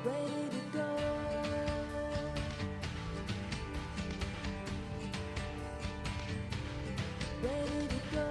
ready to go. Ready to go.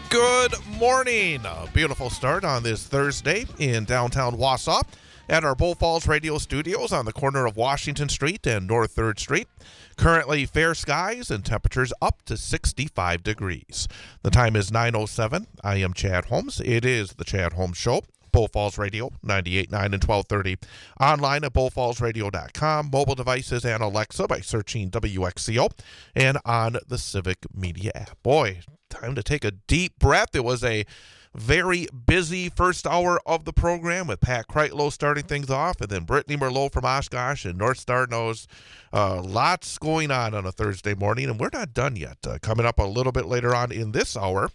Good morning. A beautiful start on this Thursday in downtown Wausau at our Bull Falls Radio Studios on the corner of Washington Street and North 3rd Street. Currently fair skies and temperatures up to 65 degrees. The time is 9:07. I am Chad Holmes. It is the Chad Holmes Show. Bull Falls Radio, 98.9 and 1230. Online at bullfallsradio.com. Mobile devices and Alexa by searching WXCO. And on the Civic Media app. Boy, time to take a deep breath. It was a very busy first hour of the program with Pat Kreitlow starting things off, and then Brittany Merlot from Oshkosh and North Star Knows. Lots going on a Thursday morning, and we're not done yet. Coming up a little bit later on in this hour,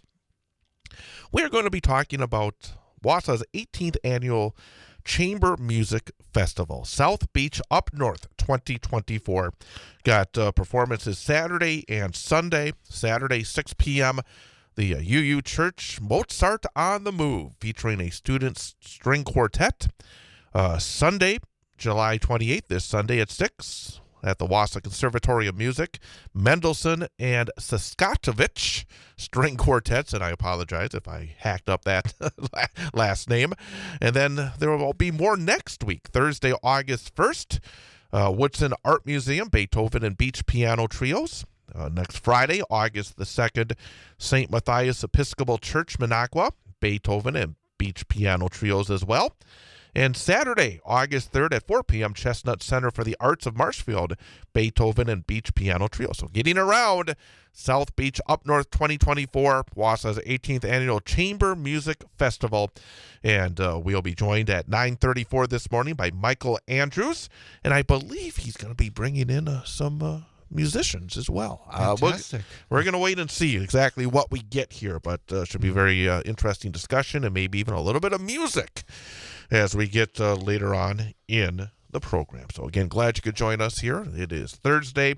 we're going to be talking about Wausau's 18th annual Chamber Music Festival, South Beach Up North 2024. Got performances Saturday and Sunday. Saturday, 6 p.m., the UU Church Mozart on the Move, featuring a student string quartet. Sunday, July 28th, this Sunday at 6 at the Wausau Conservatory of Music, Mendelssohn and Saskatovich string quartets, and I apologize if I hacked up that last name. And then there will be more next week, Thursday, August 1st, Woodson Art Museum, Beethoven and Beach Piano Trios. Next Friday, August the 2nd, St. Matthias Episcopal Church, Minocqua, Beethoven and Beach Piano Trios as well. And Saturday, August 3rd at 4 p.m., Chestnut Center for the Arts of Marshfield, Beethoven and Beach Piano Trio. So getting around South Beach Up North 2024, Wausau's 18th Annual Chamber Music Festival. And we'll be joined at 9:34 this morning by Michael Andrews. And I believe he's going to be bringing in some musicians as well. Fantastic. We're going to wait and see exactly what we get here, but should be a very interesting discussion and maybe even a little bit of music as we get later on in the program. So again, glad you could join us here. It is Thursday,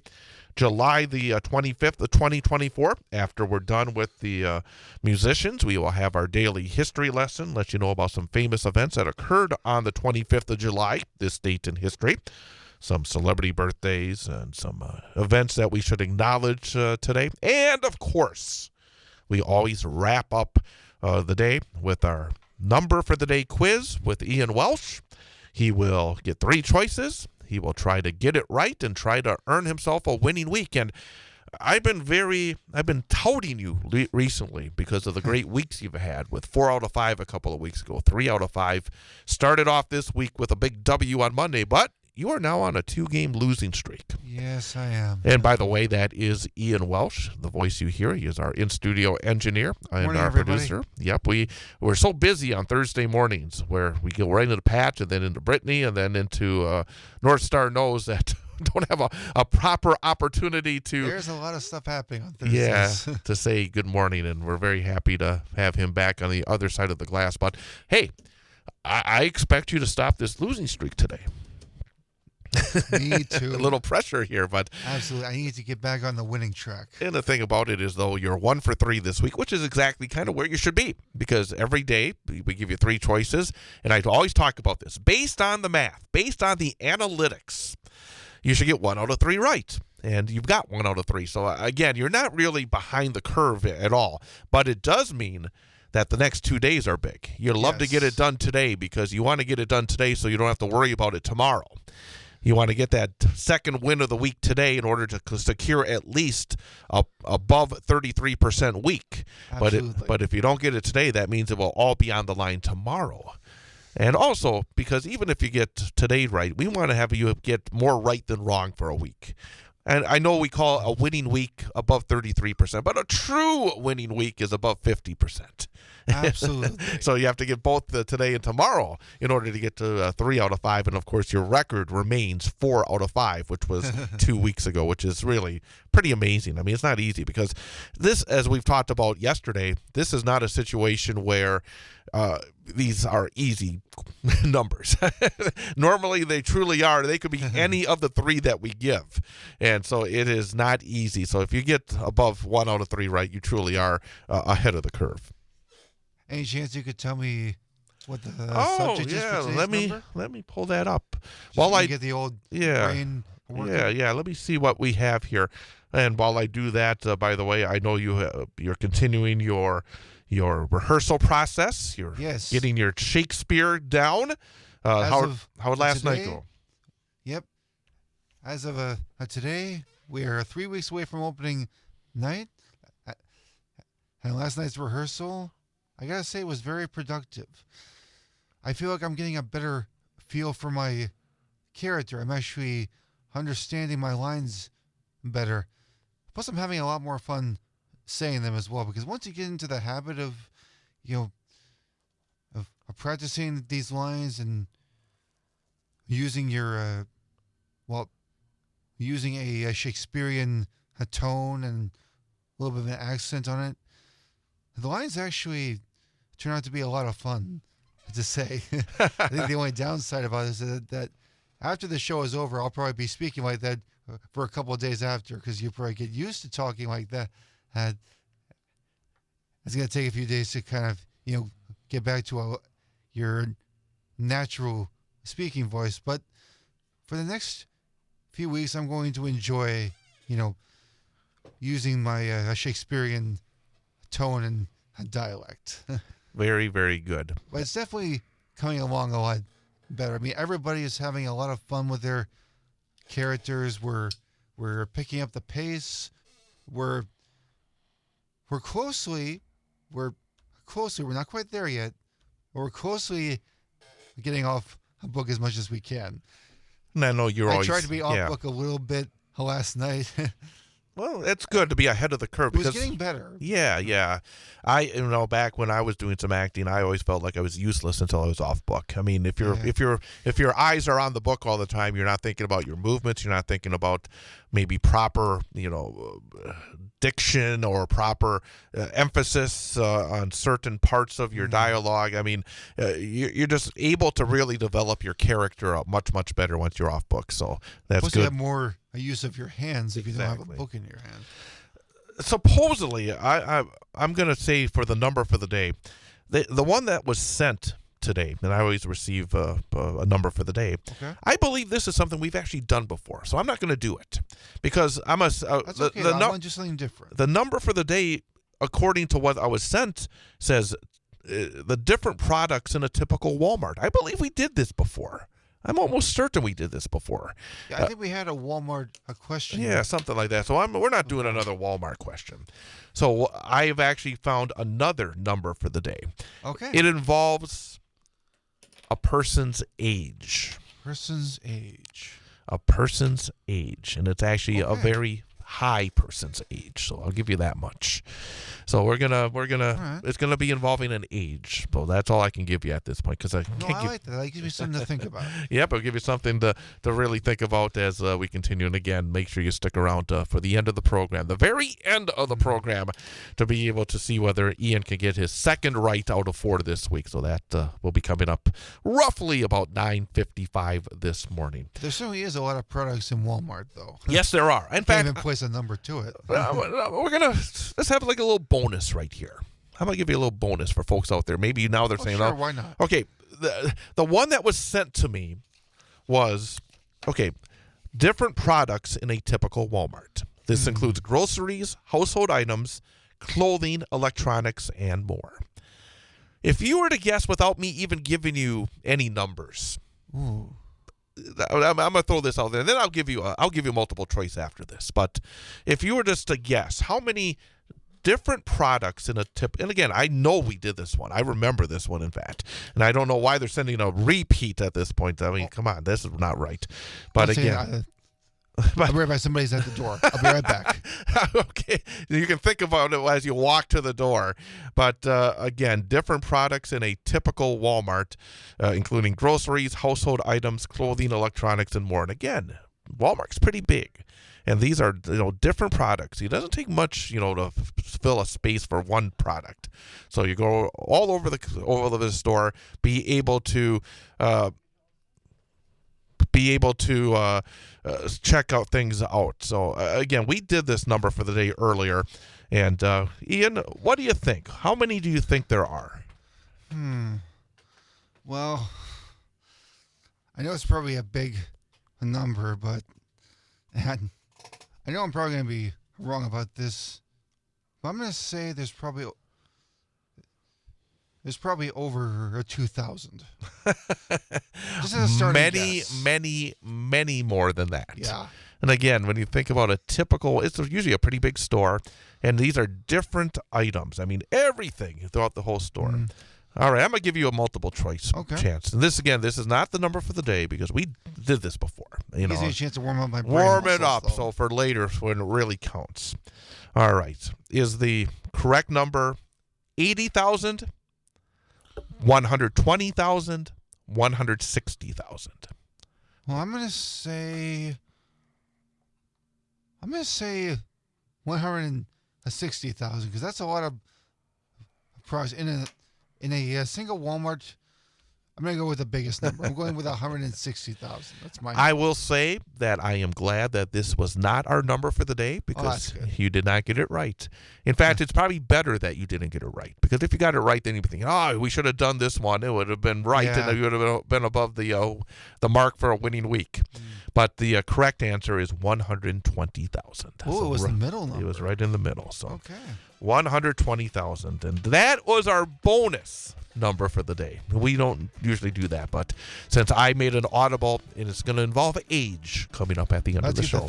July the 25th of 2024. After we're done with the musicians, we will have our daily history lesson, let you know about some famous events that occurred on the 25th of July, this date in history. Some celebrity birthdays and some events that we should acknowledge today. And, of course, we always wrap up the day with our number for the day quiz with Ian Welsh. He will get 3 choices. He will try to get it right and try to earn himself a winning week. And I've been touting you recently because of the great weeks you've had with 4 out of 5 a couple of weeks ago, 3 out of 5. Started off this week with a big W on Monday, but you are now on a 2-game losing streak. Yes, I am. And by the way, that is Ian Welsh, the voice you hear. He is our in-studio engineer and Morning, our everybody. producer. Yep, we're so busy on Thursday mornings where we go right into Pat and then into Brittany and then into North Star Knows that don't have a proper opportunity to... There's a lot of stuff happening on Thursdays. Yeah, to say good morning, and we're very happy to have him back on the other side of the glass. But, hey, I expect you to stop this losing streak today. Me too. A little pressure here, but Absolutely. I need to get back on the winning track. and the thing about it is, though, you're 1 for 3 this week, which is exactly kind of where you should be, because every day we give you 3 choices, and I always talk about this. Based on the math, based on the analytics, you should get 1 out of 3 right, and you've got 1 out of 3. So, again, you're not really behind the curve at all, but it does mean that the next 2 days are big. You'd love to get it done today because you want to get it done today so you don't have to worry about it tomorrow. You want to get that second win of the week today in order to secure at least above 33% week. But if you don't get it today, that means it will all be on the line tomorrow. And also, because even if you get today right, we want to have you get more right than wrong for a week. And I know we call a winning week above 33%, but a true winning week is above 50%. Absolutely. So you have to get both today and tomorrow in order to get to 3 out of 5. And, of course, your record remains 4 out of 5, which was 2 weeks ago, which is really pretty amazing. I mean, it's not easy because this, as we've talked about yesterday, this is not a situation where these are easy numbers. Normally, they truly are. They could be any of the 3 that we give. And so it is not easy. So if you get above 1 out of 3 right, you truly are ahead of the curve. Any chance you could tell me what the subject is for today's number? Let me pull that up. Just While I get the old yeah brain working. yeah let me see what we have here. And while I do that, by the way, I know you're continuing your rehearsal process. You're Yes. getting your Shakespeare down. How would last night today, go? Yep. As of today, we are 3 weeks away from opening night. And last night's rehearsal, I gotta say, was very productive. I feel like I'm getting a better feel for my character. I'm actually understanding my lines better. Plus, I'm having a lot more fun saying them as well, because once you get into the habit of, of practicing these lines and using your, using a Shakespearean tone and a little bit of an accent on it, the lines actually turn out to be a lot of fun to say. I think the only downside about it is that after the show is over, I'll probably be speaking like that for a couple of days after, because you probably get used to talking like that. It's going to take a few days to kind of, get back to your natural speaking voice. But for the next few weeks, I'm going to enjoy, using my Shakespearean tone and dialect. Very, very good. But it's definitely coming along a lot better. I mean, everybody is having a lot of fun with their characters. We're picking up the pace. We're closely. We're not quite there yet, but we're closely getting off a book as much as we can. And I know I tried to be off book a little bit last night. Well, it's good to be ahead of the curve. It was getting better. Yeah. Back when I was doing some acting, I always felt like I was useless until I was off book. I mean, if your eyes are on the book all the time, you're not thinking about your movements. You're not thinking about maybe proper, diction or proper emphasis on certain parts of your dialogue. I mean, you're just able to really develop your character much, much better once you're off book. So that's Plus good. You have more use of your hands if you don't have a book in your hand. Supposedly, I'm going to say for the number for the day, the one that was sent today, and I always receive a number for the day. Okay. I believe this is something we've actually done before, so I'm not going to do it because I want just something different. The number for the day, according to what I was sent, says the different products in a typical Walmart. I believe we did this before. I'm almost certain we did this before. Yeah, I think we had a Walmart question. Yeah, something like that. So we're not doing another Walmart question. So I've actually found another number for the day. Okay. It involves a person's age. Person's age. A person's age. And it's actually a very high person's age. So I'll give you that much. So we're gonna right. It's gonna be involving an age. So that's all I can give you at this point because I can't give. Like that. That gives me something to think about. Yep, I'll give you something to really think about as we continue. And again, make sure you stick around for the end of the program, the very end of the program, to be able to see whether Ian can get his second right out of 4 this week. So that will be coming up roughly about 9:55 this morning. There certainly is a lot of products in Walmart, though. Yes, there are. In Can't fact, even place a number to it. let's have like a little bonus right here. How about I give you a little bonus for folks out there? Maybe now they're saying, sure, why not? Okay, the one that was sent to me was, different products in a typical Walmart. This includes groceries, household items, clothing, electronics, and more. If you were to guess without me even giving you any numbers, I'm gonna throw this out there, and then I'll give you multiple choice after this. But if you were just to guess, how many different products in a tip? And again, I know we did this one. I remember this one, in fact, and I don't know why they're sending a repeat at this point. I mean, come on, this is not right. But again, I'll be right back. Somebody's at the door. I'll be right back. Okay, you can think about it as you walk to the door. But again, different products in a typical Walmart, including groceries, household items, clothing, electronics, and more. And again, Walmart's pretty big. And these are, different products. It doesn't take much, to fill a space for one product. So you go all over the store, be able to check out things out. So again, we did this number for the day earlier. And Ian, what do you think? How many do you think there are? Well, I know it's probably a big number, but I know I'm probably going to be wrong about this, but I'm going to say there's probably over 2,000. Just as a starting guess. Many more than that. Yeah. And again, when you think about it's usually a pretty big store, and these are different items. I mean, everything throughout the whole store. All right, I'm going to give you a multiple choice chance. And this is not the number for the day because we did this before. Gives me a chance to warm up my brain. Warm it up, so for later when it really counts. All right. Is the correct number 80,000, 120,000, 160,000? Well, I'm going to say 160,000 because that's a lot of products in a single Walmart. I'm going to go with the biggest number. I'm going with 160,000. That's my number. I will say that I am glad that this was not our number for the day because you did not get it right. In fact, it's probably better that you didn't get it right because if you got it right, then you'd be thinking, we should have done this one. It would have been right, and you would have been above the mark for a winning week. But the correct answer is 120,000. Oh, it was the middle number. It was right in the middle. So okay. 120,000. And that was our bonus number for the day. We don't usually do that, but since I made an audible, and it's going to involve age coming up at the end of the show.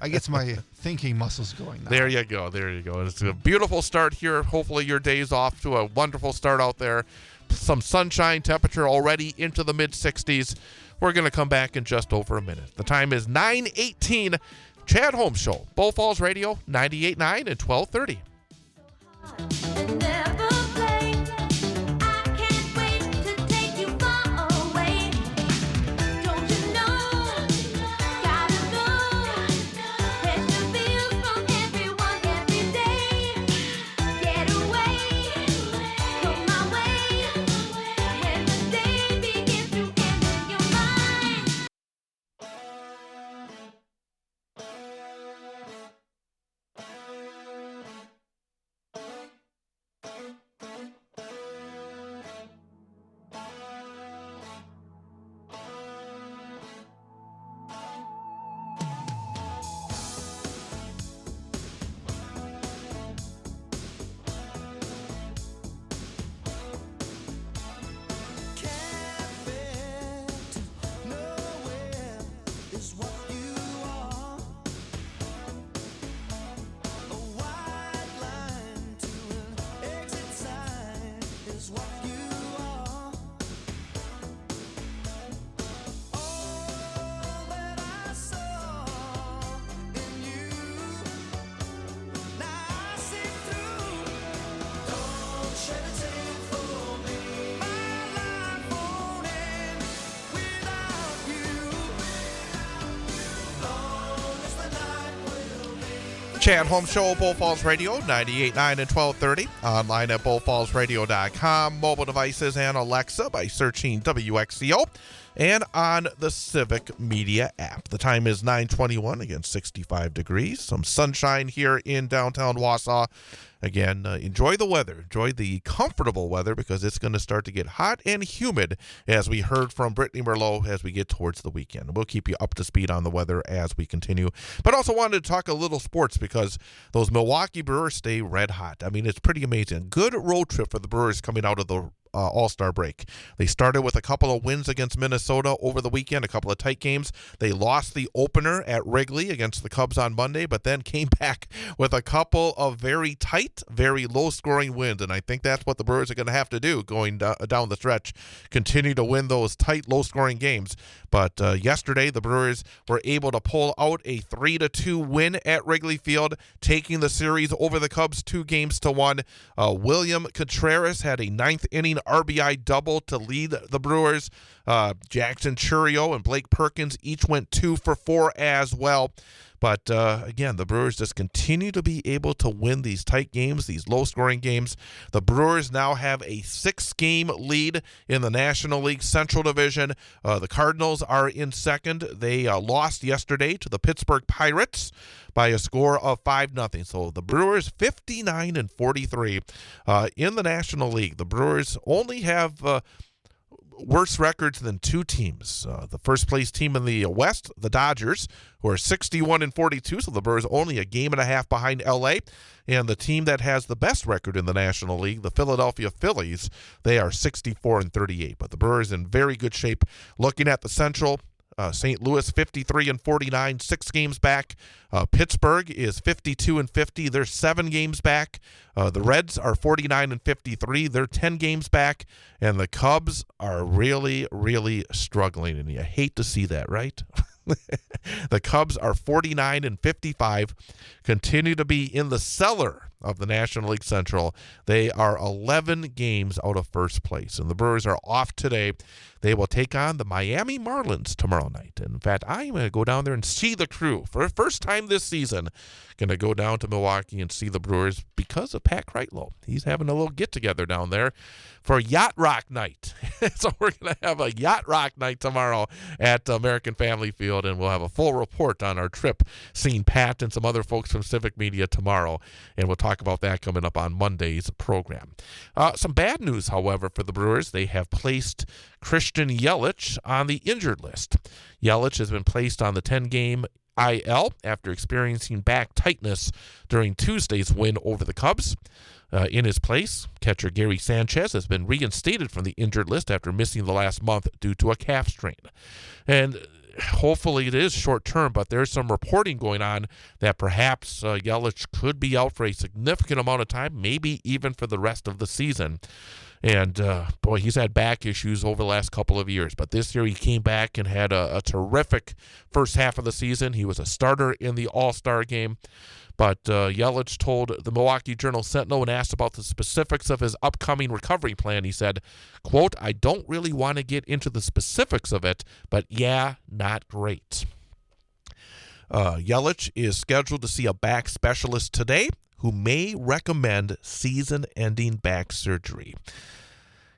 I get my thinking muscles going now. There you go. It's a beautiful start here. Hopefully your day's off to a wonderful start out there. Some sunshine, temperature already into the mid-60s. We're going to come back in just over a minute. The time is 9:18. Chad Holmes Show, Bull Falls Radio, 98.9 and 1230. Chad Holmes Show, Bull Falls Radio, 98.9 and 1230. Online at bullfallsradio.com. Mobile devices and Alexa by searching WXCO. And on the Civic Media app. The time is 9:21, again 65 degrees. Some sunshine here in downtown Wausau. Again, enjoy the weather. Enjoy the comfortable weather because it's going to start to get hot and humid, as we heard from Brittany Merlot, as we get towards the weekend. We'll keep you up to speed on the weather as we continue. But also wanted to talk a little sports because those Milwaukee Brewers stay red hot. I mean, it's pretty amazing. Good road trip for the Brewers coming out of the All-Star break. They started with a couple of wins against Minnesota over the weekend, a couple of tight games. They lost the opener at Wrigley against the Cubs on Monday, but then came back with a couple of very tight, very low-scoring wins, and I think that's what the Brewers are going to have to do going down the stretch, continue to win those tight, low-scoring games. But yesterday, the Brewers were able to pull out a 3-2 win at Wrigley Field, taking the series over the Cubs 2-1. William Contreras had a ninth-inning RBI double to lead the Brewers. Jackson Churio and Blake Perkins each went 2 for 4 as well. But again, the Brewers just continue to be able to win these tight games, these low-scoring games. The Brewers now have a 6-game lead in the National League Central Division. The Cardinals are in second. They lost yesterday to the Pittsburgh Pirates by a score of 5-0. So the Brewers 59-43 in the National League. The Brewers only have worse records than 2 teams. The first place team in the West, the Dodgers, who are 61-42, so the Brewers only a game and a half behind LA. And the team that has the best record in the National League, the Philadelphia Phillies, they are 64-38. But the Brewers in very good shape. Looking at the Central, St. Louis 53-49, 6 games back. Pittsburgh is 52-50. They're 7 games back. The Reds are 49-53. They're 10 games back. And the Cubs are really, really struggling. And you hate to see that, right? The Cubs are 49-55, continue to be in the cellar of the National League Central. They are 11 games out of first place, and the Brewers are off today. They will take on the Miami Marlins tomorrow night. And in fact, I'm going to go down there and see the Crew for the first time this season. Going to go down to Milwaukee and see the Brewers because of Pat Kreitlow. He's having a little get-together down there for Yacht Rock Night. So we're going to have a Yacht Rock Night tomorrow at American Family Field, and we'll have a full report on our trip, seeing Pat and some other folks from Civic Media tomorrow, and we'll talk about that coming up on Monday's program. Some bad news, however, for the Brewers. They have placed Christian Yelich on the injured list. Yelich has been placed on the 10-game IL after experiencing back tightness during Tuesday's win over the Cubs. In his place, catcher Gary Sanchez has been reinstated from the injured list after missing the last month due to a calf strain. And hopefully it is short-term, but there's some reporting going on that perhaps Yelich could be out for a significant amount of time, maybe even for the rest of the season. And, boy, he's had back issues over the last couple of years. But this year he came back and had a terrific first half of the season. He was a starter in the All-Star game. But Yelich told the Milwaukee Journal-Sentinel when asked about the specifics of his upcoming recovery plan, he said, quote, "I don't really want to get into the specifics of it, but yeah, not great." Yelich is scheduled to see a back specialist today who may recommend season-ending back surgery.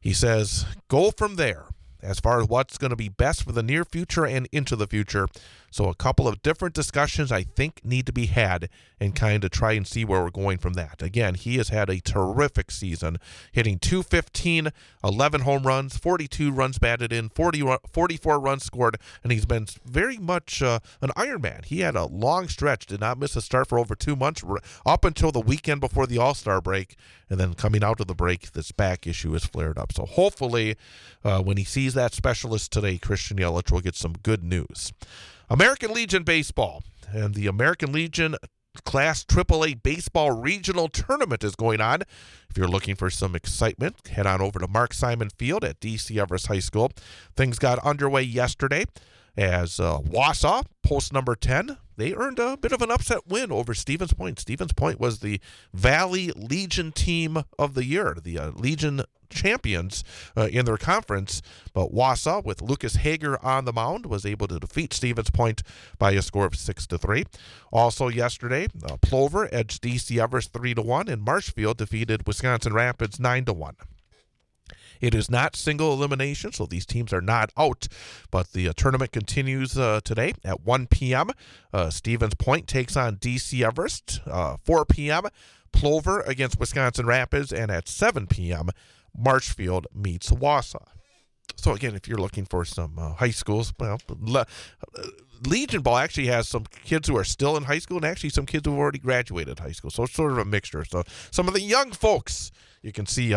He says, go from there as far as what's going to be best for the near future and into the future. So a couple of different discussions I think need to be had and kind of try and see where we're going from that. Again, he has had a terrific season, hitting .215, 11 home runs, 42 runs batted in, 44 runs scored, and he's been very much an Iron Man. He had a long stretch, did not miss a start for over 2 months, up until the weekend before the All-Star break, and then coming out of the break, this back issue has flared up. So hopefully when he sees that specialist today, Christian Yelich will get some good news. American Legion Baseball and the American Legion Class AAA Baseball Regional Tournament is going on. If you're looking for some excitement, head on over to Mark Simon Field at D.C. Everest High School. Things got underway yesterday as Wausau, post number 10, they earned a bit of an upset win over Stevens Point. Stevens Point was the Valley Legion team of the year, the Legion champions in their conference, but Wausau, with Lucas Hager on the mound, was able to defeat Stevens Point by a score of 6-3. Also yesterday, Plover edged D.C. Everest 3-1, and Marshfield defeated Wisconsin Rapids 9-1. It is not single elimination, so these teams are not out, but the tournament continues today at 1 p.m. Stevens Point takes on D.C. Everest, 4 p.m. Plover against Wisconsin Rapids, and at 7 p.m. Marshfield meets Wausau. So again, if you're looking for some high schools, well, Legion Ball actually has some kids who are still in high school and actually some kids who have already graduated high school. So it's sort of a mixture. So some of the young folks you can see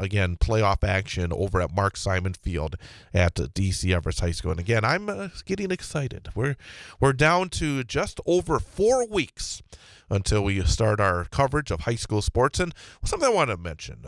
again, playoff action over at Mark Simon Field at DC Everest High School. And again, I'm getting excited. We're down to just over 4 weeks until we start our coverage of high school sports. And something I want to mention,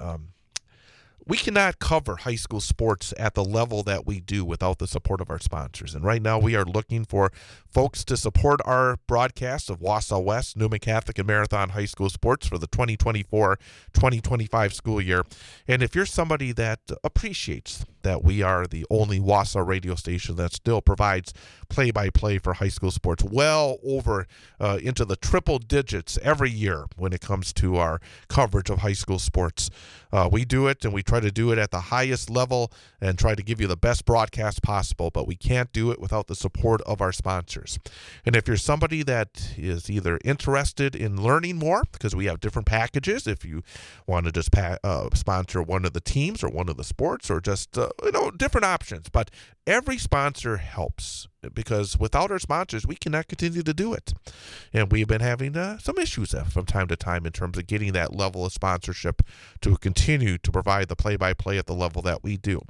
we cannot cover high school sports at the level that we do without the support of our sponsors. And right now we are looking for folks to support our broadcasts of Wausau West, Newman Catholic, and Marathon High School sports for the 2024-2025 school year. And if you're somebody that appreciates that we are the only Wausau radio station that still provides play-by-play for high school sports, well over into the triple digits every year when it comes to our coverage of high school sports. We do it, and we try to do it at the highest level and try to give you the best broadcast possible, but we can't do it without the support of our sponsors. And if you're somebody that is either interested in learning more, because we have different packages, if you want to just sponsor one of the teams or one of the sports, or just different options, but every sponsor helps, because without our sponsors, we cannot continue to do it. And we've been having some issues from time to time in terms of getting that level of sponsorship to continue to provide the play-by-play at the level that we do.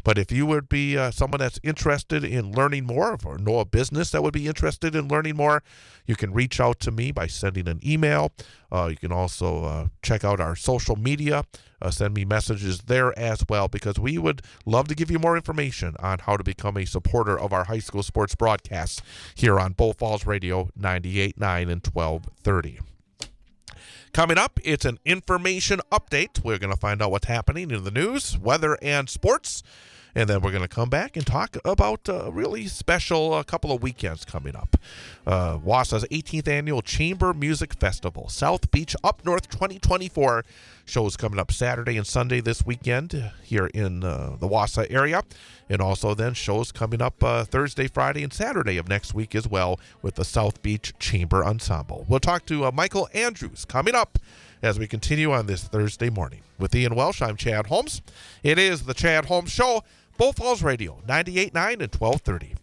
But if you would be someone that's interested in learning more, or know a business that would be interested in learning more, you can reach out to me by sending an email. You can also check out our social media. Send me messages there as well, because we would love to give you more information on how to become a supporter of our high school sports broadcasts here on Bull Falls Radio 98.9 and 1230. Coming up, it's an information update. We're going to find out what's happening in the news, weather, and sports. And then we're going to come back and talk about a really special couple of weekends coming up. Wausau's 18th Annual Chamber Music Festival, South Beach Up North 2024. Shows coming up Saturday and Sunday this weekend here in the Wausau area. And also then shows coming up Thursday, Friday, and Saturday of next week as well with the South Beach Chamber Ensemble. We'll talk to Michael Andrews coming up as we continue on this Thursday morning. With Ian Welsh, I'm Chad Holmes. It is the Chad Holmes Show, Bull Falls Radio, 98.9 and 1230.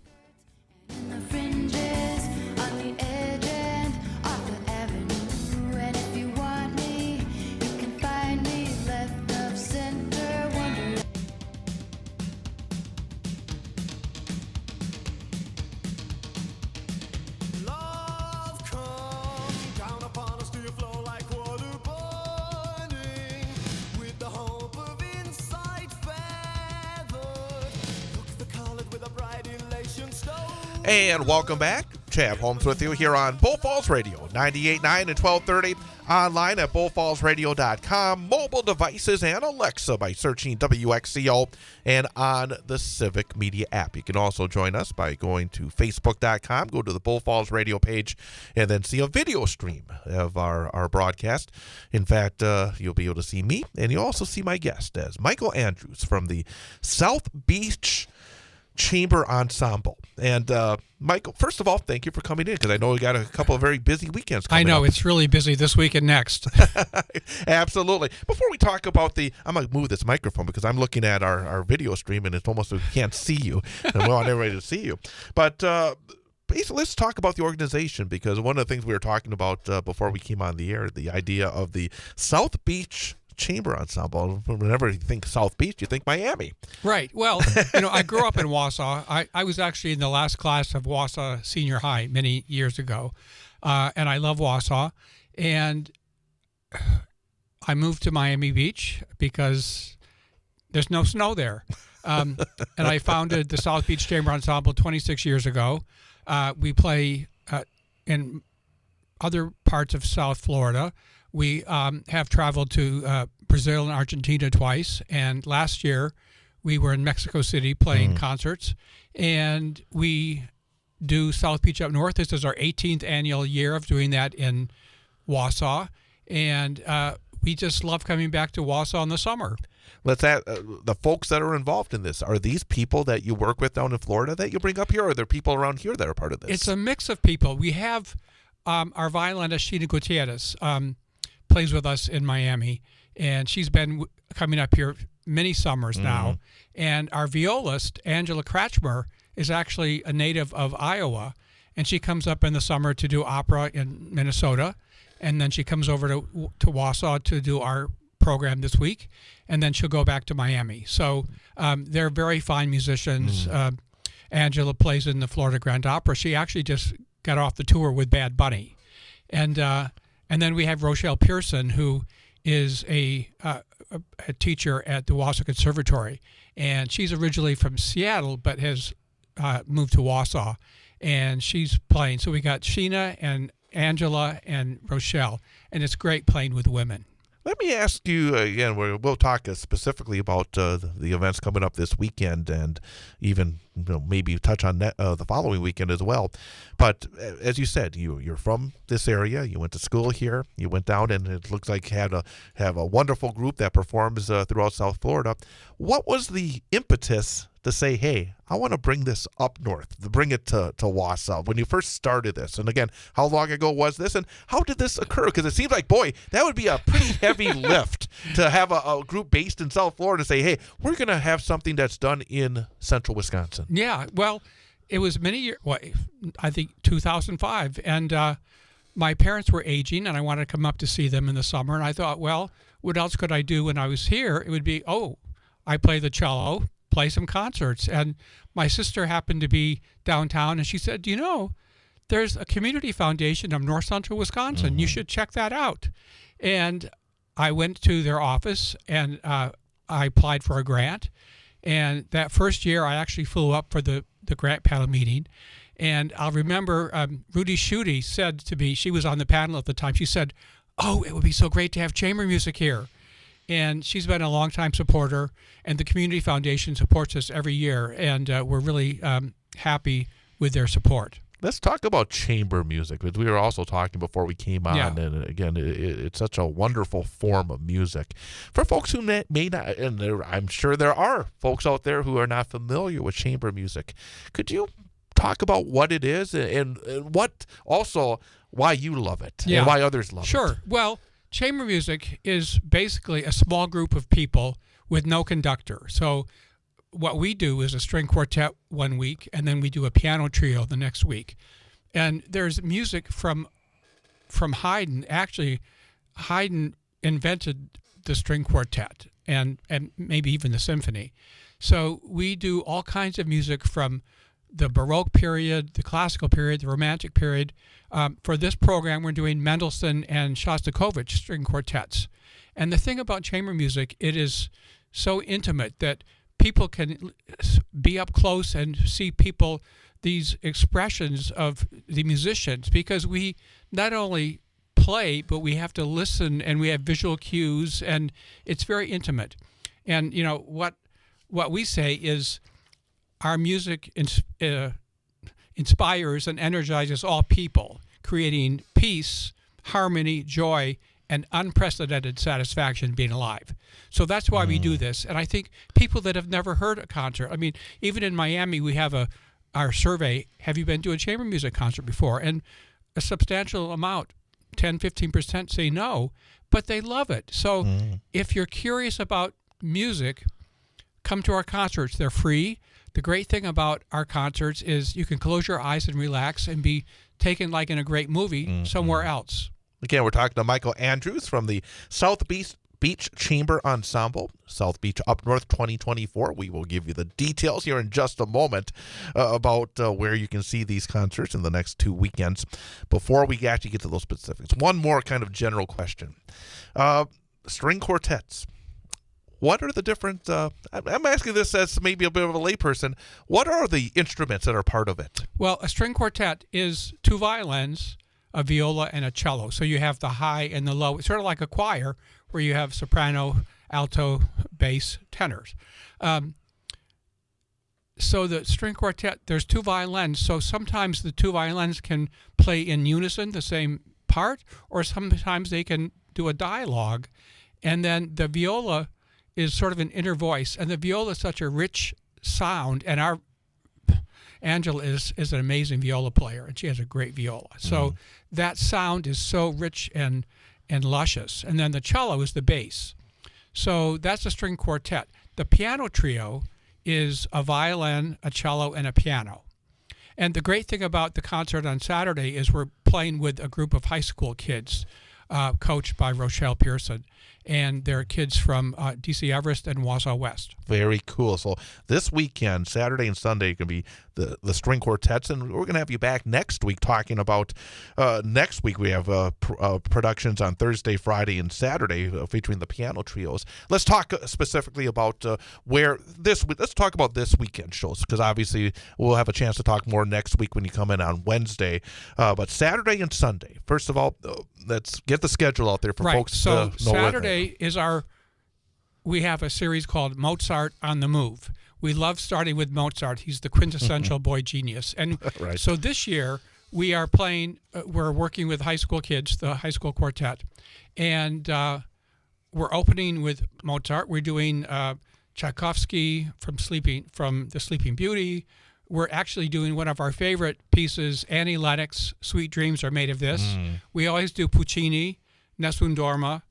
In the fringes, on the edge end of the avenue. And if you want me, you can find me left of center, wondering. Love come down upon us, do you flow like water burning with the hope of insight feathered? Look the colored with a bright elation stone. And welcome back. Chad Holmes with you here on Bull Falls Radio, 98.9 and 1230, online at bullfallsradio.com, mobile devices, and Alexa by searching WXCO, and on the Civic Media app. You can also join us by going to facebook.com, go to the Bull Falls Radio page, and then see a video stream of our broadcast. In fact, you'll be able to see me, and you'll also see my guest as Michael Andrews from the South Beach Chamber Ensemble. And Michael, first of all, thank you for coming in, because I know we got a couple of very busy weekends coming I know, up. it's really busy this week and next. Absolutely. Before we talk about I'm going to move this microphone because I'm looking at our video stream and it's almost we can't see you. And we want everybody to see you. But basically, let's talk about the organization, because one of the things we were talking about before we came on the air, the idea of the South Beach Chamber Ensemble. Whenever you think South Beach, you think Miami. Right. Well, I grew up in Wausau. I was actually in the last class of Wausau Senior High many years ago, and I love Wausau. And I moved to Miami Beach because there's no snow there. And I founded the South Beach Chamber Ensemble 26 years ago. We play in other parts of South Florida. We have traveled to Brazil and Argentina twice, and last year we were in Mexico City playing concerts, and we do South Beach Up North. This is our 18th annual year of doing that in Wausau, and we just love coming back to Wausau in the summer. Let's add the folks that are involved in this. Are these people that you work with down in Florida that you bring up here, or are there people around here that are part of this? It's a mix of people. We have our violinist, Sheena Gutierrez, plays with us in Miami, and she's been coming up here many summers now. And our violist, Angela Kratchmer, is actually a native of Iowa, and she comes up in the summer to do opera in Minnesota, and then she comes over to Wausau to do our program this week, and then she'll go back to Miami. So they're very fine musicians. Angela plays in the Florida Grand Opera. She actually just got off the tour with Bad Bunny. And then we have Rochelle Pearson, who is a teacher at the Wausau Conservatory. And she's originally from Seattle, but has moved to Wausau. And she's playing. So we got Sheena and Angela and Rochelle. And it's great playing with women. Let me ask you again. We'll talk specifically about the events coming up this weekend, and even maybe touch on that, the following weekend as well. But as you said, you're from this area. You went to school here. You went down, and it looks like you have a wonderful group that performs throughout South Florida. What was the impetus to say, hey, I want to bring this up north, to bring it to Wausau, when you first started this? And again, how long ago was this, and how did this occur? Because it seems like, boy, that would be a pretty heavy lift to have a group based in South Florida say, hey, we're going to have something that's done in central Wisconsin. Yeah, well, it was many years, I think 2005, and my parents were aging, and I wanted to come up to see them in the summer, and I thought, well, what else could I do when I was here? It would be, I play the cello, play some concerts. And my sister happened to be downtown, and she said, there's a community foundation of North Central Wisconsin. You should check that out. And I went to their office, and I applied for a grant. And that first year, I actually flew up for the grant panel meeting. And I'll remember Rudy Schutte said to me, she was on the panel at the time, she said, it would be so great to have chamber music here. And she's been a longtime supporter, and the Community Foundation supports us every year, and we're really happy with their support. Let's talk about chamber music, because we were also talking before we came on, and again, it's such a wonderful form of music. For folks who may not, and I'm sure there are folks out there who are not familiar with chamber music, could you talk about what it is and what also why you love it and why others love it? Sure. Well, chamber music is basically a small group of people with no conductor. So what we do is a string quartet one week, and then we do a piano trio the next week. And there's music from Haydn. Actually, Haydn invented the string quartet and maybe even the symphony. So we do all kinds of music from the Baroque period, the classical period, the Romantic period. For this program, we're doing Mendelssohn and Shostakovich string quartets. And the thing about chamber music, it is so intimate that people can be up close and see these expressions of the musicians, because we not only play, but we have to listen, and we have visual cues, and it's very intimate. And, what we say is, our music inspires and energizes all people, creating peace, harmony, joy, and unprecedented satisfaction being alive. So that's why we do this. And I think people that have never heard a concert, I mean, even in Miami, we have our survey, have you been to a chamber music concert before? And a substantial amount, 10, 15% say no, but they love it. So if you're curious about music, come to our concerts. They're free. The great thing about our concerts is you can close your eyes and relax and be taken like in a great movie somewhere else. Again, we're talking to Michael Andrews from the South Beach Chamber Ensemble, South Beach Up North 2024. We will give you the details here in just a moment about where you can see these concerts in the next 2 weekends. Before we actually get to those specifics, one more kind of general question. String quartets. What are the different, I'm asking this as maybe a bit of a layperson, what are the instruments that are part of it? Well, a string quartet is 2 violins, a viola, and a cello. So you have the high and the low. It's sort of like a choir where you have soprano, alto, bass, tenors. So the string quartet, there's 2 violins. So sometimes the 2 violins can play in unison, the same part, or sometimes they can do a dialogue. And then the viola is sort of an inner voice, and the viola is such a rich sound, and our Angela is an amazing viola player, and she has a great viola. So that sound is so rich and luscious. And then the cello is the bass. So that's a string quartet. The piano trio is a violin, a cello, and a piano. And the great thing about the concert on Saturday is we're playing with a group of high school kids. coached by Rochelle Pearson. And they're kids from DC Everest and Wausau West. Very cool. So this weekend, Saturday and Sunday, can be the string quartets, and we're going to have you back next week talking about next week. We have productions on Thursday, Friday, and Saturday featuring the piano trios. Let's talk specifically about let's talk about this weekend shows, because obviously we'll have a chance to talk more next week when you come in on Wednesday. But Saturday and Sunday, first of all, let's get the schedule out there for folks So to know. Saturday is we have a series called Mozart on the Move. We love starting with Mozart. He's the quintessential boy genius. And Right. so this year we are playing, we're working with high school kids, the high school quartet. And we're opening with Mozart. We're doing Tchaikovsky from The Sleeping Beauty. We're actually doing one of our favorite pieces, Annie Lennox, Sweet Dreams Are Made of This. We always do Puccini, Nessun Dorma.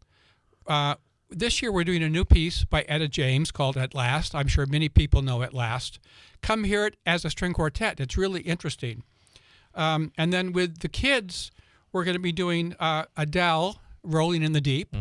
This year we're doing a new piece by Etta James called At Last. I'm sure many people know At Last. Come hear it as a string quartet. It's really interesting. And then with the kids, we're going to be doing Adele, Rolling in the Deep.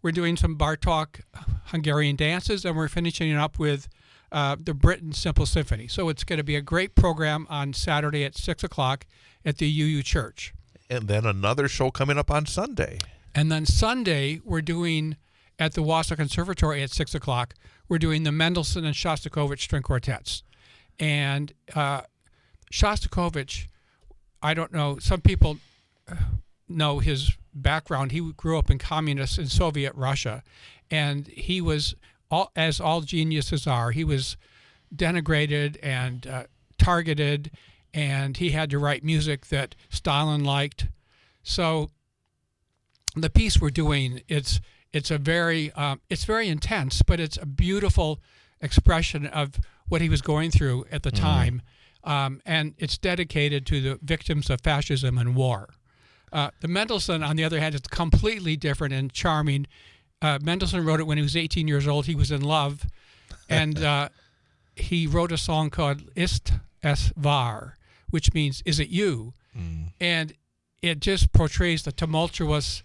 We're doing some Bartók Hungarian dances, and we're finishing up with the Britten Simple Symphony. So it's going to be a great program on Saturday at 6 o'clock at the UU Church. And then another show coming up on Sunday. And then Sunday, we're doing, at the Wausau Conservatory at 6 o'clock, we're doing the Mendelssohn and Shostakovich string quartets. And Shostakovich, I don't know, some people know his background. He grew up in communist in Soviet Russia, and he was, as all geniuses are, he was denigrated and targeted, and he had to write music that Stalin liked. So the piece we're doing, it's very intense, but it's a beautiful expression of what he was going through at the time, and it's dedicated to the victims of fascism and war. The Mendelssohn, on the other hand, is completely different and charming. Mendelssohn wrote it when he was 18 years old. He was in love, and he wrote a song called Ist es wahr, which means, is it you? And it just portrays the tumultuous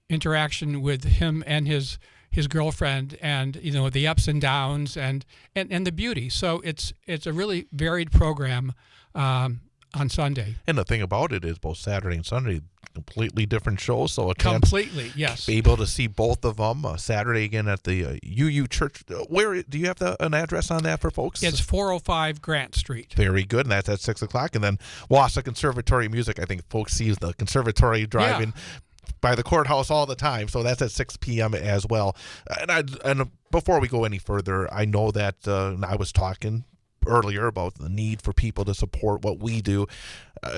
interaction with him and his girlfriend, and the ups and downs and the beauty. So it's a really varied program on Sunday. And the thing about it is both Saturday and Sunday, completely different shows. So a Completely, yes. Be able to see both of them. Saturday again at the UU Church. Where do you have an address on that for folks? It's 405 Grant Street. Very good, and that's at 6 o'clock. And then Wausau Conservatory Music. I think folks see the conservatory driving by the courthouse all the time, so that's at 6 p.m. as well. And before we go any further, I know that I was talking earlier about the need for people to support what we do.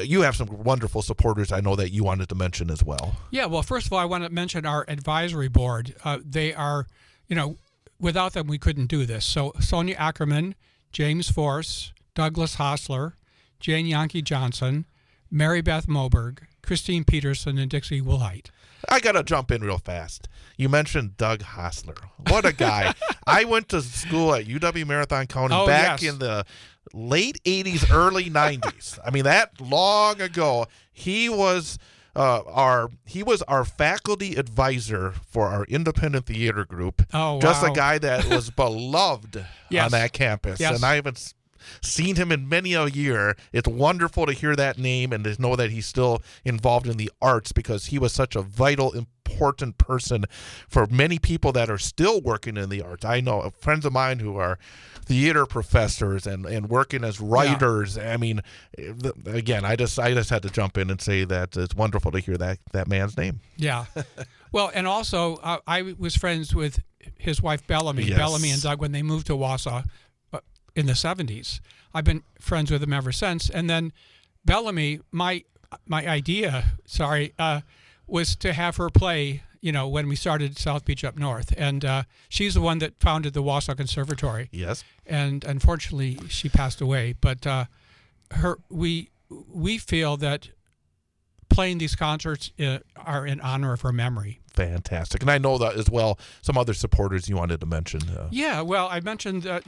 You have some wonderful supporters I know that you wanted to mention as well. Yeah, well, first of all, I want to mention our advisory board. They are, without them, we couldn't do this. So Sonia Ackerman, James Force, Douglas Hostler, Jane Yankee Johnson, Mary Beth Moberg, Christine Peterson, and Dixie Woolheit. I got to jump in real fast. You mentioned Doug Hostler. What a guy. I went to school at UW Marathon County back in the late 80s, early 90s. I mean, that long ago. He was our faculty advisor for our independent theater group. Oh, wow. Just a guy that was beloved on that campus. Yes. And I haven't seen him in many a year. It's wonderful to hear that name and to know that he's still involved in the arts, because he was such a vital, important person for many people that are still working in the arts. I know friends of mine who are theater professors and working as writers. I mean, again, I just had to jump in and say that it's wonderful to hear that man's name. Yeah. Well, and also I was friends with his wife Bellamy, Yes. Bellamy and Doug, when they moved to Wausau in the 70s. I've been friends with him ever since. And then Bellamy, my idea, was to have her play, when we started South Beach up north. And she's the one that founded the Wausau Conservatory. Yes. And unfortunately, she passed away. But we feel that playing these concerts are in honor of her memory. Fantastic. And I know that as well, some other supporters you wanted to mention. Yeah, well, I mentioned that,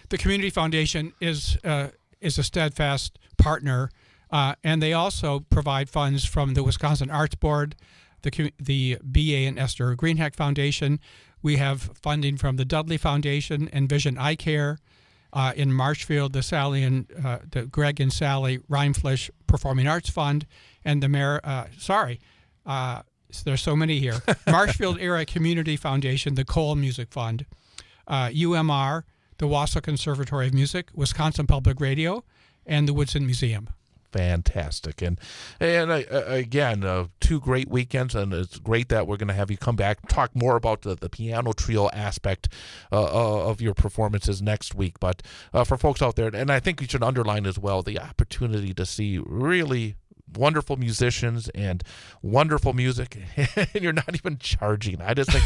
the Community Foundation is a steadfast partner. And they also provide funds from the Wisconsin Arts Board, the B.A. and Esther Greenhack Foundation. We have funding from the Dudley Foundation and Vision Eye Care. In Marshfield, the Greg and Sally Reinflish Performing Arts Fund, and there's so many here. Marshfield Area Community Foundation, the Cole Music Fund, UMR, the Wausau Conservatory of Music, Wisconsin Public Radio, and the Woodson Museum. Fantastic. And again, 2 great weekends, and it's great that we're going to have you come back, talk more about the piano trio aspect of your performances next week. But for folks out there, and I think you should underline as well, the opportunity to see really wonderful musicians and wonderful music, and you're not even charging. I just think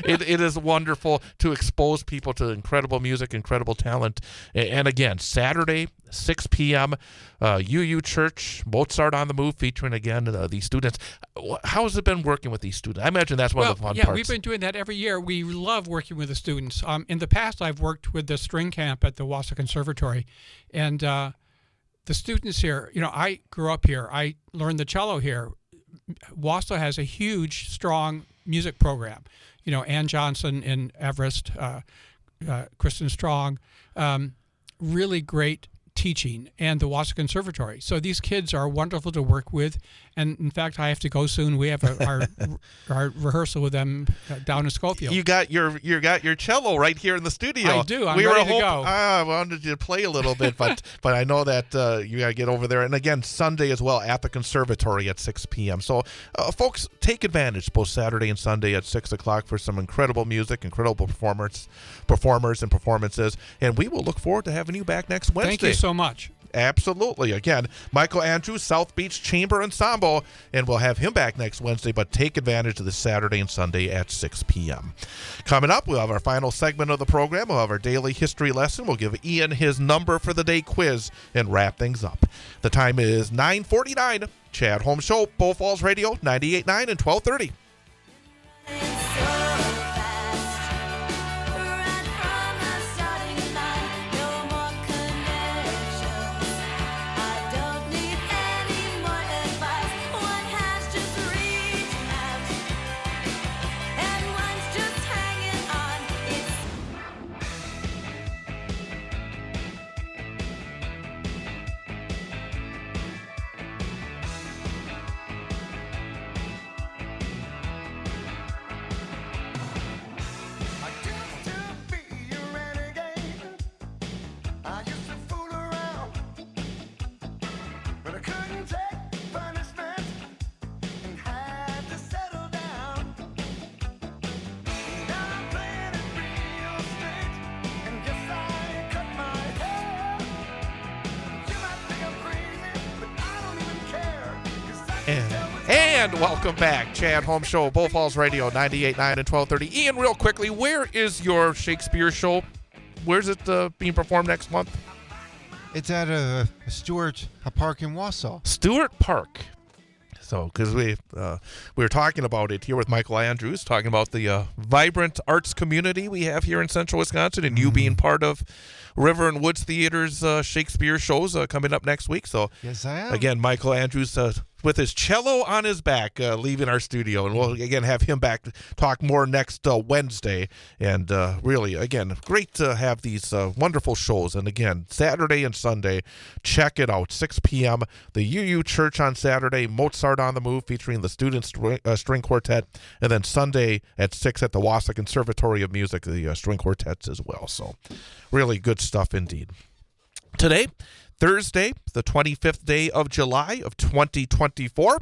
it is wonderful to expose people to incredible music, incredible talent. And again, Saturday, 6 p.m., UU Church, Mozart on the Move, featuring again these students. How has it been working with these students? I imagine that's one of the fun parts. We've been doing that every year. We love working with the students. In the past, I've worked with the string camp at the Wausau Conservatory, and the students here, I grew up here. I learned the cello here. Wausau has a huge, strong music program. Ann Johnson in Everest, Kristen Strong, really great teaching, and the Wausau Conservatory. So these kids are wonderful to work with, and in fact, I have to go soon. We have our rehearsal with them down in Schofield. You got your cello right here in the studio. I do. I'm ready to go. I wanted you to play a little bit, but I know that you got to get over there. And again, Sunday as well at the conservatory at 6 p.m. So, folks, take advantage both Saturday and Sunday at 6 o'clock for some incredible music, incredible performers and performances. And we will look forward to having you back next Wednesday. Thank you so much. Absolutely. Again, Michael Andrews, South Beach Chamber Ensemble, and we'll have him back next Wednesday, but take advantage of this Saturday and Sunday at 6 p.m. Coming up, we'll have our final segment of the program. We'll have our daily history lesson. We'll give Ian his number for the day quiz and wrap things up. The time is 9:49. Chad Holmes Show, Bull Falls Radio, 98.9 and 1230. And welcome back. Chad Holmes Show, Bull Falls Radio, 98.9 and 1230. Ian, real quickly, where is your Shakespeare show? Where's it being performed next month? It's at Stewart Park in Wausau. Stewart Park. So, because we were talking about it here with Michael Andrews, talking about the vibrant arts community we have here in Central Wisconsin, and you being part of River and Woods Theater's Shakespeare shows coming up next week. So, yes, I am. Again, Michael Andrews with his cello on his back, leaving our studio. And we'll, again, have him back to talk more next Wednesday. And really, again, great to have these wonderful shows. And again, Saturday and Sunday, check it out. 6 p.m., the UU Church on Saturday, Mozart on the Move featuring the Student String Quartet. And then Sunday at 6 at the Wausau Conservatory of Music, the string quartets as well. So really good stuff indeed. Today, Thursday, the 25th day of July of 2024.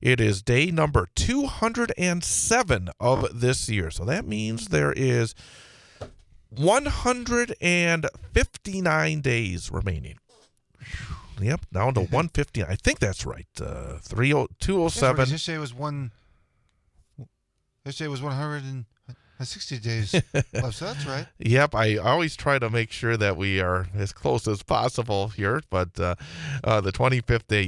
It is day number 207 of this year. So that means there is 159 days remaining. Yep, down to 159. I think that's right. 207. Yesterday was 160 days left, so that's right. Yep, I always try to make sure that we are as close as possible here, but the 25th day,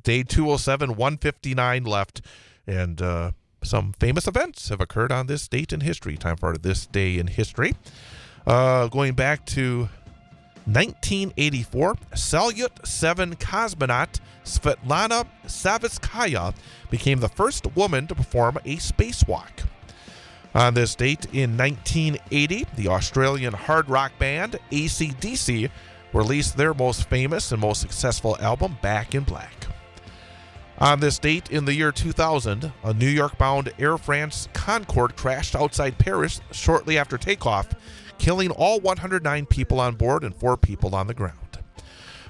day 207, 159 left, and some famous events have occurred on this date in history. Time for this day in history. Going back to 1984, Salyut 7 cosmonaut Svetlana Savitskaya became the first woman to perform a spacewalk. On this date in 1980, the Australian hard rock band AC/DC released their most famous and most successful album, Back in Black. On this date in the year 2000, a New York-bound Air France Concorde crashed outside Paris shortly after takeoff, killing all 109 people on board and 4 people on the ground.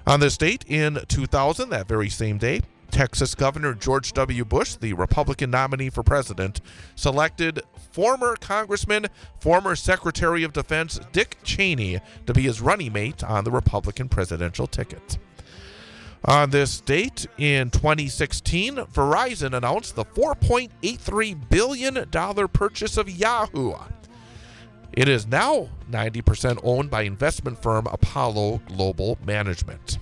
On this date in 2000, that very same day, Texas Governor George W. Bush, the Republican nominee for president, selected former Congressman, former Secretary of Defense Dick Cheney to be his running mate on the Republican presidential ticket. On this date in 2016, Verizon announced the $4.83 billion purchase of Yahoo. It is now 90% owned by investment firm Apollo Global Management.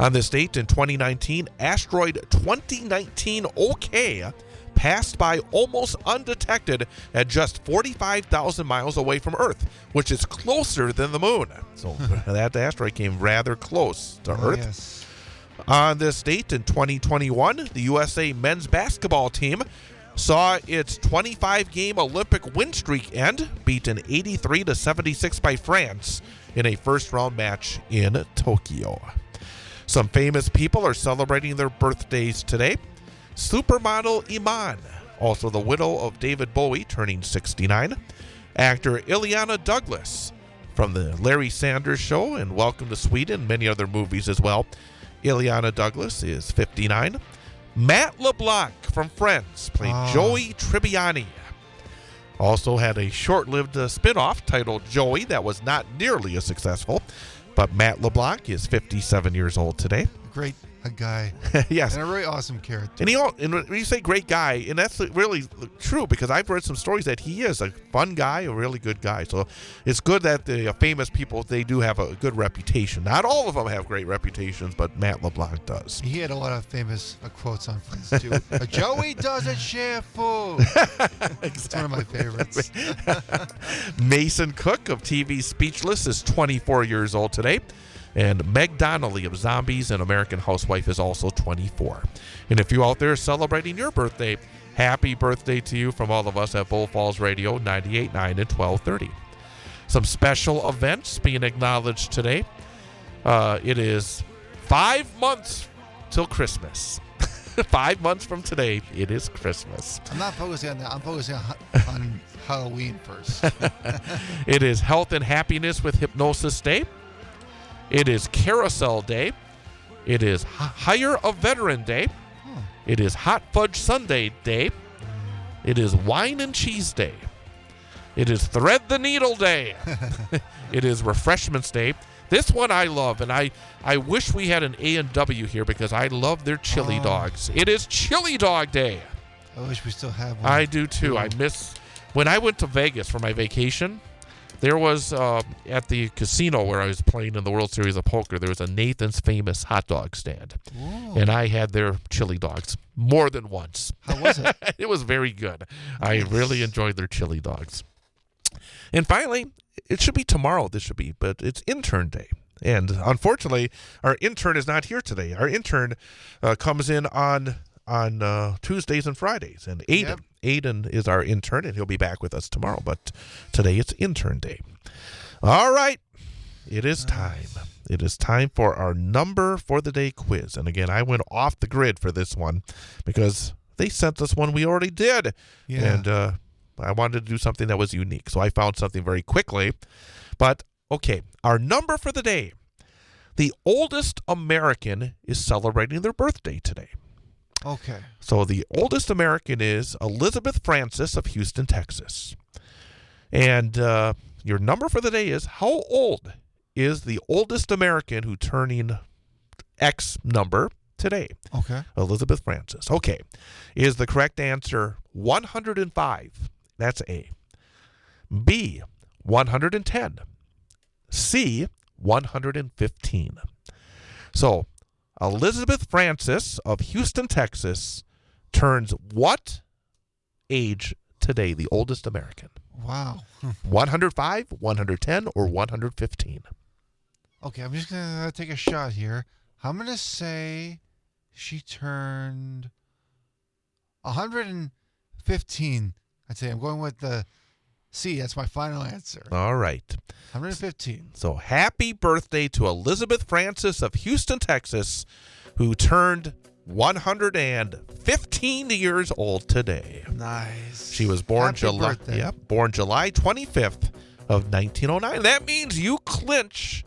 On this date in 2019, asteroid 2019 OK passed by almost undetected at just 45,000 miles away from Earth, which is closer than the moon. So that asteroid came rather close to Earth. Yes. On this date in 2021, the USA men's basketball team saw its 25-game Olympic win streak end, beaten 83-76 by France in a first-round match in Tokyo. Some famous people are celebrating their birthdays today. Supermodel Iman, also the widow of David Bowie, turning 69. Actor Ileana Douglas from the Larry Sanders Show and Welcome to Sweden, many other movies as well. Ileana Douglas is 59. Matt LeBlanc from Friends played Joey Tribbiani. Also had a short-lived spin-off titled Joey that was not nearly as successful, but Matt LeBlanc is 57 years old today. Great guy. Yes. And a really awesome character. And when you say great guy, and that's really true, because I've read some stories that he is a fun guy, a really good guy. So it's good that the famous people, they do have a good reputation. Not all of them have great reputations, but Matt LeBlanc does. He had a lot of famous quotes on Friends, too. Joey doesn't share food. It's one of my favorites. Mason Cook of TV Speechless is 24 years old today. And Meg Donnelly of Zombies and American Housewife is also 24. And if you out there celebrating your birthday, happy birthday to you from all of us at Bull Falls Radio 98.9 and 1230. Some special events being acknowledged today. It is 5 months till Christmas. 5 months from today, it is Christmas. I'm not focusing on that. I'm focusing on Halloween first. It is Health and Happiness with Hypnosis Day. It is Carousel Day. It is Hire a Veteran Day. It is Hot Fudge Sundae Day. It is Wine and Cheese Day. It is Thread the Needle Day. It is Refreshments Day. This one I love, and I wish we had an A&W here because I love their chili dogs. It is Chili Dog Day. I wish we still had one. I do too. I miss when I went to Vegas for my vacation. There was, at the casino where I was playing in the World Series of Poker, there was a Nathan's Famous hot dog stand. Ooh. And I had their chili dogs more than once. How was it? It was very good. I really enjoyed their chili dogs. And finally, it should be tomorrow, but it's intern day. And unfortunately, our intern is not here today. Our intern comes in on Tuesdays and Fridays. And Aiden is our intern, and he'll be back with us tomorrow. But today it's intern day. All right. It is time. It is time for our number for the day quiz. And again, I went off the grid for this one because they sent us one we already did. Yeah. And I wanted to do something that was unique. So I found something very quickly. But, okay, our number for the day. The oldest American is celebrating their birthday today. Okay. So the oldest American is Elizabeth Francis of Houston, Texas. And your number for the day is, how old is the oldest American who turning X number today? Okay. Elizabeth Francis. Okay. Is the correct answer 105? That's A. B, 110. C, 115. So, Elizabeth Francis of Houston, Texas turns what age today, the oldest American? Wow. 105, 110, or 115? Okay, I'm just going to take a shot here. I'm going to say she turned 115. I'd say I'm going with the C. That's my final answer. All right. 115. So happy birthday to Elizabeth Francis of Houston, Texas, who turned 115 years old today. Nice. She was born Happy birthday. born July 25th of 1909. That means you clinch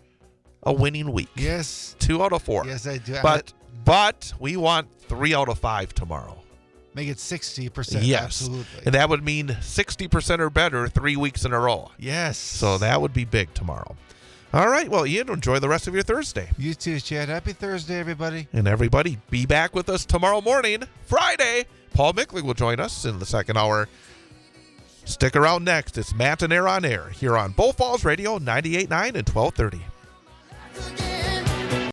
a winning week. Yes. 2 out of 4. Yes, I do. But we want 3 out of 5 tomorrow. Make it 60%. Yes. Absolutely. And that would mean 60% or better 3 weeks in a row. Yes. So that would be big tomorrow. All right. Well, Ian, enjoy the rest of your Thursday. You too, Chad. Happy Thursday, everybody. And everybody, be back with us tomorrow morning, Friday. Paul Mickling will join us in the second hour. Stick around next. It's Matt and Air on Air here on Bull Falls Radio 98.9 and 1230.